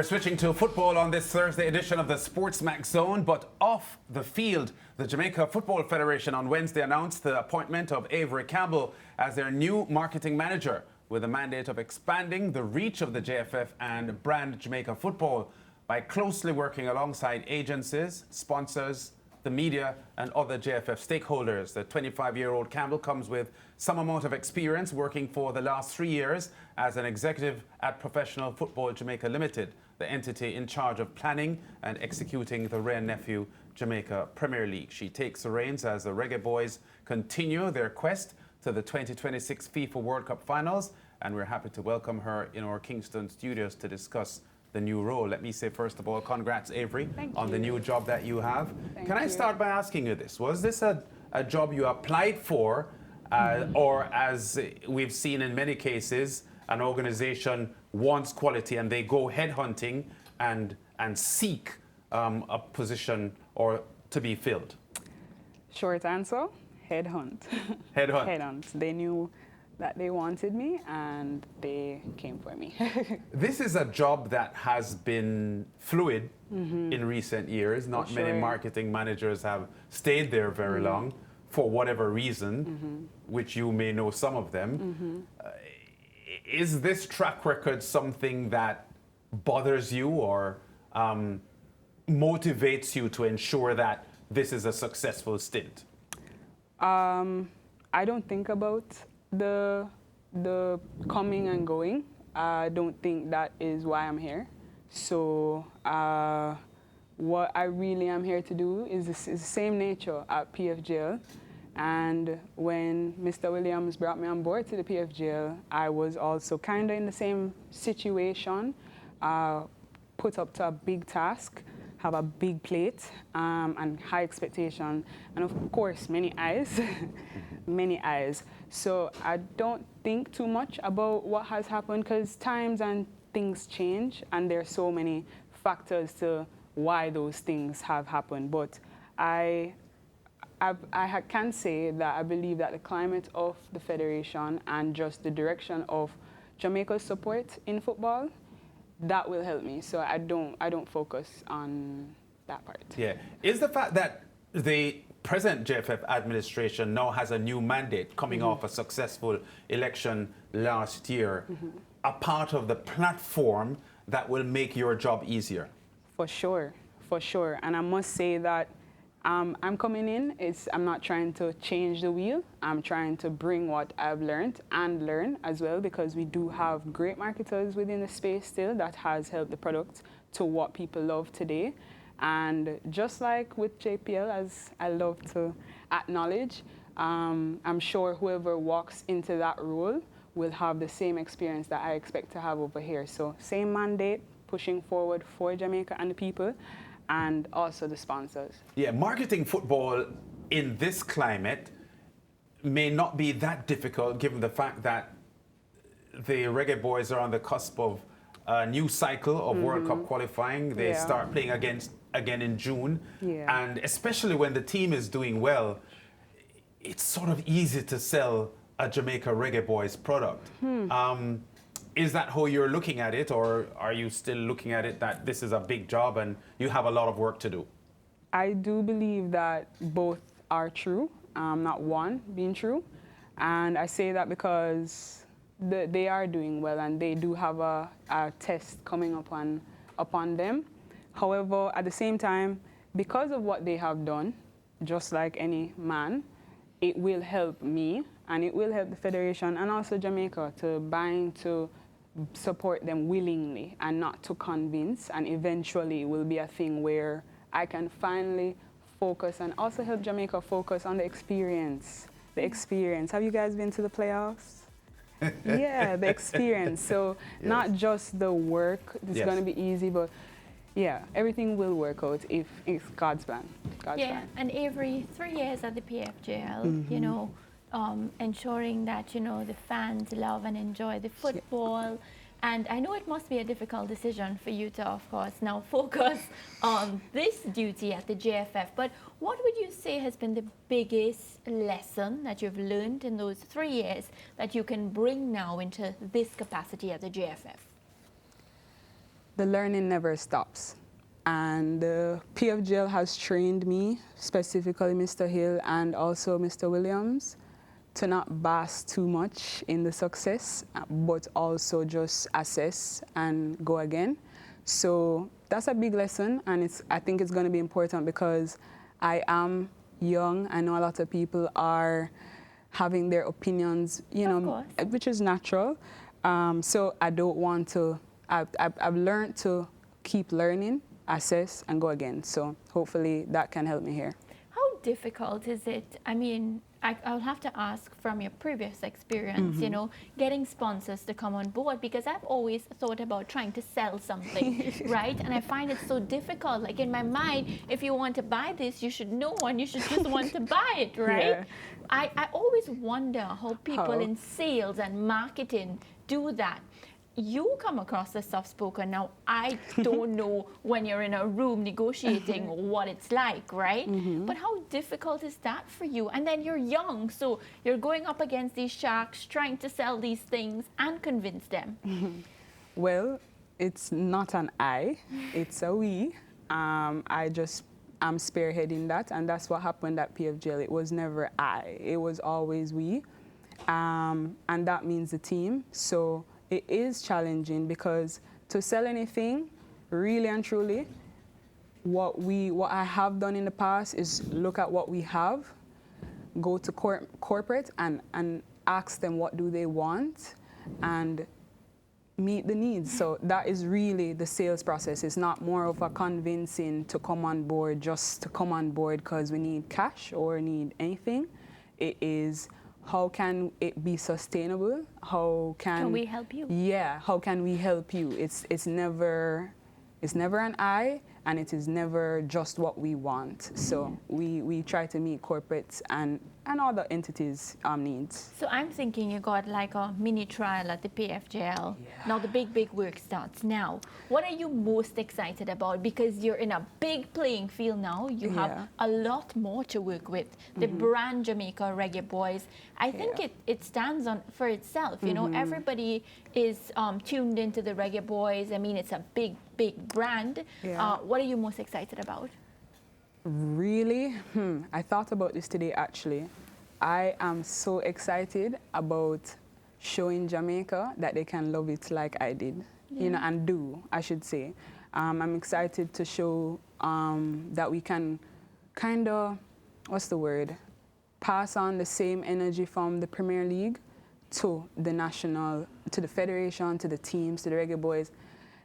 We're switching to football on this Thursday edition of the SportsMax Zone, but off the field, the Jamaica Football Federation on Wednesday announced the appointment of Avery Campbell as their new marketing manager, with a mandate of expanding the reach of the JFF and brand Jamaica football by closely working alongside agencies, sponsors, the media and other JFF stakeholders. The 25-year-old Campbell comes with some amount of experience working for the last 3 years as an executive at Professional Football Jamaica Limited, the entity in charge of planning and executing the Ray and Nephew Jamaica Premier League. She takes the reins as the Reggae Boys continue their quest to the 2026 FIFA World Cup finals, and we're happy to welcome her in our Kingston studios to discuss the new role. Let me say, first of all, congrats, Avery, on the new job that you have. Can I start by asking you this? Was this a job you applied for, or as we've seen in many cases, an organization wants quality and they go headhunting and seek a position or to be filled? Short answer, headhunt. Headhunt. Headhunt. They knew that they wanted me and they came for me. This is a job that has been fluid in recent years. Not many marketing managers have stayed there very long for whatever reason, which you may know some of them. Is this track record something that bothers you or motivates you to ensure that this is a successful stint? I don't think about the coming and going. I don't think that is why I'm here. So what I really am here to do is the same nature at PFJL. And when Mr. Williams brought me on board to the PFJL, I was also kind of in the same situation, put up to a big task, have a big plate and high expectation, and of course many eyes, many eyes. So I don't think too much about what has happened, because times and things change and there are so many factors to why those things have happened. But I can say that I believe that the climate of the Federation and just the direction of Jamaica's support in football, that will help me. So I don't focus on that part. Yeah. Is the fact that the present JFF administration now has a new mandate coming off a successful election last year a part of the platform that will make your job easier? For sure. And I must say that I'm coming in, I'm not trying to change the wheel. I'm trying to bring what I've learned and learn as well, because we do have great marketers within the space still that has helped the product to what people love today. And just like with JPL, as I love to acknowledge, I'm sure whoever walks into that role will have the same experience that I expect to have over here. So same mandate, pushing forward for Jamaica and the people, and also the sponsors. Yeah, marketing football in this climate may not be that difficult, given the fact that the Reggae Boys are on the cusp of a new cycle of World Cup qualifying. They start playing again in June. And especially when the team is doing well, it's sort of easy to sell a Jamaica Reggae Boys product. Is that how you're looking at it, or are you still looking at it that this is a big job and you have a lot of work to do? I do believe that both are true, not one being true. And I say that because they are doing well and they do have a test coming upon them. However, at the same time, because of what they have done, just like any man, it will help me and it will help the Federation and also Jamaica to bind to support them willingly and not to convince, and eventually will be a thing where I can finally focus and also help Jamaica focus on the experience. The experience. Have you guys been to the playoffs? Yeah, the experience. So not just the work, it's going to be easy, but yeah, everything will work out if it's God's plan. God's plan. And Avery, 3 years at the PFJL, you know, ensuring that, you know, the fans love and enjoy the football. And I know it must be a difficult decision for you to, of course, now focus on this duty at the JFF. But what would you say has been the biggest lesson that you've learned in those 3 years that you can bring now into this capacity at the JFF? the learning never stops. And the PFGL has trained me, specifically Mr. Hill and also Mr. Williams, to not bask too much in the success, but also just assess and go again. So that's a big lesson, and I think it's going to be important because I am young. I know a lot of people are having their opinions, you know, which is natural. So I don't want to, I've learned to keep learning, assess, and go again. So hopefully that can help me here. How difficult is it? I mean, I'll have to ask from your previous experience, you know, getting sponsors to come on board, because I've always thought about trying to sell something, right? And I find it so difficult. Like in my mind, if you want to buy this, you should know, and you should just want to buy it, right? Yeah. I always wonder how people in sales and marketing do that. You come across as soft-spoken. Now, I don't know when you're in a room negotiating what it's like, right? But how difficult is that for you? And then you're young, so you're going up against these sharks, trying to sell these things and convince them. Well, it's not an I, it's a we. I'm spearheading that, and that's what happened at PFGL. It was never I, it was always we. And that means the team. So it is challenging because to sell anything, really and truly, what I have done in the past is look at what we have, go to corporate and ask them what do they want and meet the needs. So that is really the sales process. It's not more of a convincing to come on board just to come on board because we need cash or need anything. It is, how can it be sustainable? How can we help you? Yeah, how can we help you? It's never an I, and it is never just what we want. So we try to meet corporates and other entities' needs. So I'm thinking you got like a mini trial at the PFJL. Now the big work starts now. What are you most excited about? Because you're in a big playing field now. You have a lot more to work with. The brand Jamaica Reggae Boys, I think it stands for itself. You know, everybody is tuned into the Reggae Boys. I mean, it's a big brand. What are you most excited about? Really? I thought about this today, actually. I am so excited about showing Jamaica that they can love it like I did, you know, and I should say. I'm excited to show that we can kind of, pass on the same energy from the Premier League to the national, to the federation, to the teams, to the Reggae Boys.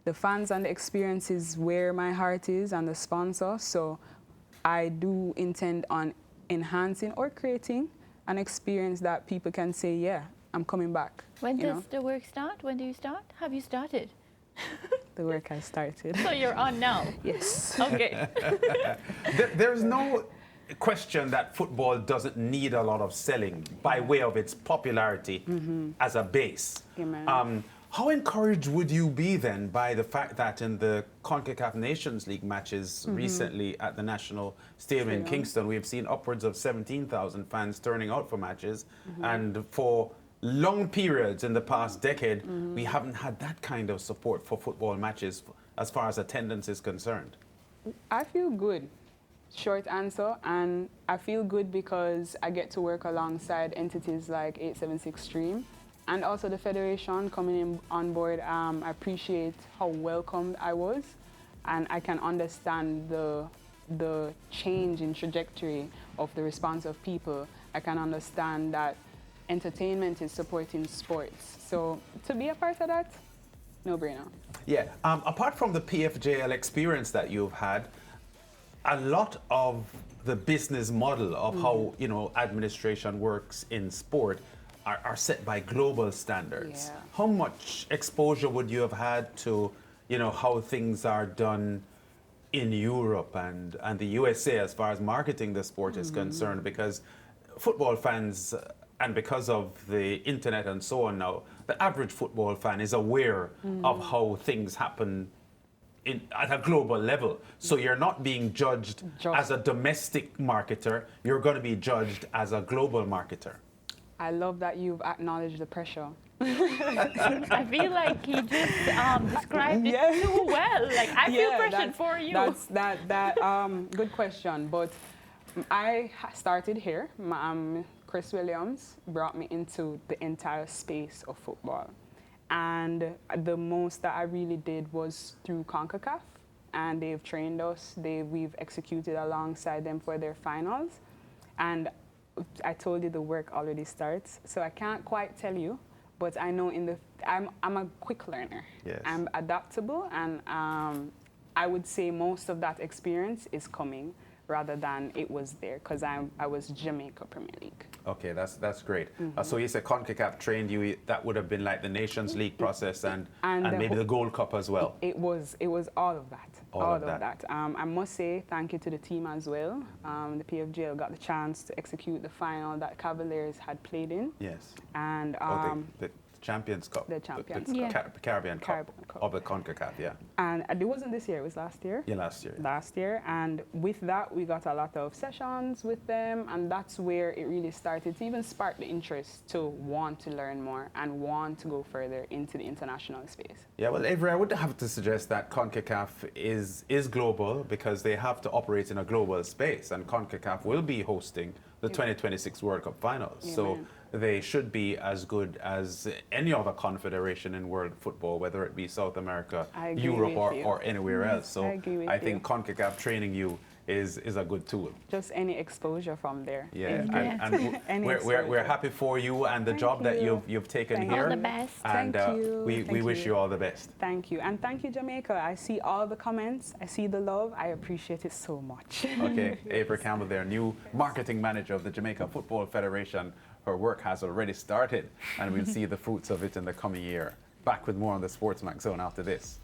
The fans and the experience is where my heart is, and the sponsor. So I do intend on enhancing or creating an experience that people can say, yeah, I'm coming back. When does the work start? When do you start? Have you started? The work has started. So you're on now? Yes. Okay. There's no question that football doesn't need a lot of selling by way of its popularity as a base. Amen. How encouraged would you be then by the fact that in the CONCACAF Nations League matches recently at the National Stadium in Kingston, we have seen upwards of 17,000 fans turning out for matches, and for long periods in the past decade, we haven't had that kind of support for football matches as far as attendance is concerned? I feel good. Short answer, and I feel good because I get to work alongside entities like 876 Stream. And also the federation coming in on board. I appreciate how welcomed I was, and I can understand the change in trajectory of the response of people. I can understand that entertainment is supporting sports. So to be a part of that, no brainer. Yeah, apart from the PFJL experience that you've had, a lot of the business model of how, you know, administration works in sport are set by global standards. Yeah. How much exposure would you have had to, you know, how things are done in Europe and the USA as far as marketing the sport is concerned? Because football fans, and because of the internet and so on now, the average football fan is aware of how things happen at a global level. So you're not being judged as a domestic marketer, you're going to be judged as a global marketer. I love that you've acknowledged the pressure. I feel like he just described it too well. Like I feel pressured for you. Good question. But I started here. Chris Williams brought me into the entire space of football. And the most that I really did was through CONCACAF. And they've trained us. We've executed alongside them for their finals. And I told you the work already starts. So I can't quite tell you, but I know I'm a quick learner. Yes. I'm adaptable, and I would say most of that experience is coming rather than it was there, because I was Jamaica Premier League. Okay, that's great. So you said CONCACAF trained you. That would have been like the Nations League process and maybe the Gold Cup as well. It was all of that. All of that. I must say thank you to the team as well. The PFGL got the chance to execute the final that Cavaliers had played in. Yes. And the Champions Cup. The Champions Cup. Caribbean Cup of the CONCACAF, yeah. And it wasn't this year, it was last year. Yeah, last year. Last year. And with that, we got a lot of sessions with them, and that's where it really started to even spark the interest to want to learn more and want to go further into the international space. Yeah, well, Avery, I would have to suggest that CONCACAF is global because they have to operate in a global space, and CONCACAF will be hosting the 2026 World Cup Finals. Amen. So they should be as good as any other confederation in world football, whether it be South America, Europe, or anywhere else. So I think CONCACAF training you is a good tool. Just any exposure from there. Yeah, and we're happy for you and the job that you've taken here. All the best. And we wish you all the best. Thank you. And thank you, Jamaica. I see all the comments. I see the love. I appreciate it so much. Okay, Avery Campbell, their new marketing manager of the Jamaica Football Federation. Her work has already started, and we'll see the fruits of it in the coming year. Back with more on the SportsMax Zone after this.